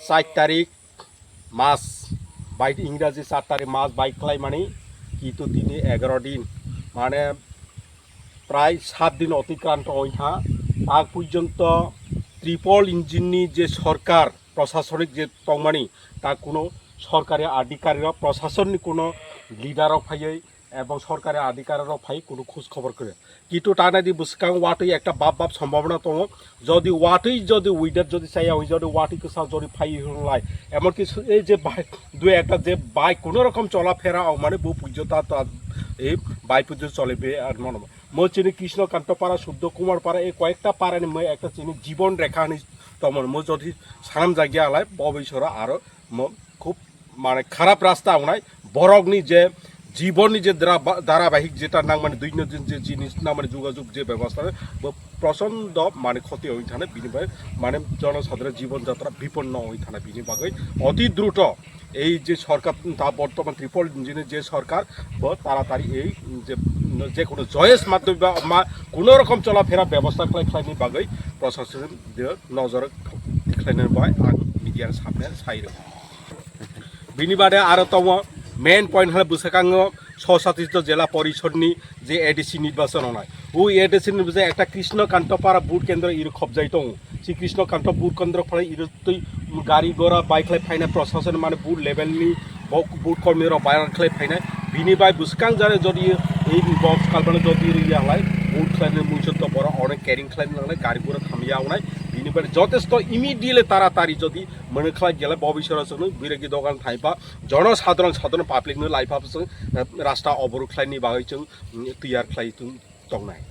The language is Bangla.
4 তারিখ মাস বাইক ইংরাজি 4 তারিখ মাস বাইক খাই মানে কিন্তু দিনে 11 দিন মানে প্রায় 7 দিন অতিক্রান্ত হইহা আগ পর্যন্ত ট্রিপল ইঞ্জিননি যে সরকার প্রশাসনিক যে টংমানি তা কোনো সরকারি আধিকারিক প্রশাসননি কোনো লিডারও ফাইयै এবং সরকারি আধিকারিকও ফাই কোনো খোঁজ খবর করে কিন্তু তা নাদি বুসকাং ওয়াটই একটা বাপ সম্ভাবনা দङ যদি ওয়াটই যদি উইডার যদি চাইয়া হই যদি ওয়াটিকে সাল যদি ফাই হলাই এমনকি এই যে বাইক দুই একটা যে বাইক কোনো রকম চলাফেরা মানে বহু পূজ্যতা এই বাইক পর্যন্ত চলেবে আর মনে মই চিনি কৃষ্ণকান্তপাড়া শুদ্ধ কুমারপাড়া এই কয়েকটা পাড়ানি মই একটা চিনি জীবন রেখা নি তমন মই যদি সাম জায়গা আলাই ববিসরা আরো খুব মানে খারাপ রাস্তা আউনাই বরগনি যে জীবননি যে ধারাবাহিক যেটা নাম মানে দৈনন্দিন যে জিনিস না মানে যোগাযোগ যে ব্যবস্থা প্রচণ্ড মানে ক্ষতি হয়ে থাকে বিনিময়ে মানে জনসাধারণের জীবনযাত্রা বিপন্ন হয়ে থাকে বিনিময়ে অতি দ্রুত এই যে সরকার তা বর্তমান ট্রিপল ইঞ্জিনের যে সরকার তাড়াতাড়ি এই যে কোনো জয়েস মাধ্যমে বা কোনো রকম চলাফেরা ব্যবস্থা খাইনি বাগৈ প্রশাসন নজর দেখাইনের বাই আं মিডিয়ার সামনে সাইরে বিনি বাদে आरो दङ मेन पॉइंट हल बुसाकाङो ससातिस्थ जिला परिषदनि जे एडिसि निर्वाचन होनाय उ एडिसि निर्वाचन একটা কৃষ্ণকান্তপাড়া বুট কেন্দ্র ইরু খবজাই दङ সি কৃষ্ণকান্ত বুট কেন্দ্র ফলে ইরু তুই গাড়ি ঘোড়া বাইক লাই ফাইনা প্রশাসন মানে বুট লেভেলनि বুট কর্মীরা বাইক লাই ফাইনা বিনি বাই বুসকাং জারে যদি এই বক্স কালবানে যদি ইয়ালাই বুট খাইনে মুইছত বড় অনেক ক্যারিং খাইনে নালে গাড়ি ঘোড়া থামিয়া আউনাই বিনিবারে যথেষ্ট ইমিডিয়েটলি তাড়াতাড়ি যদি মনে খাই গেলে ভবিষ্যৎ বিরাগী দোকান থাইপা জনসাধারণ পাবলিকनो लाइफाबो रास्ता अबरुख खालायनि बागै जों तैयार खालाय दंनाय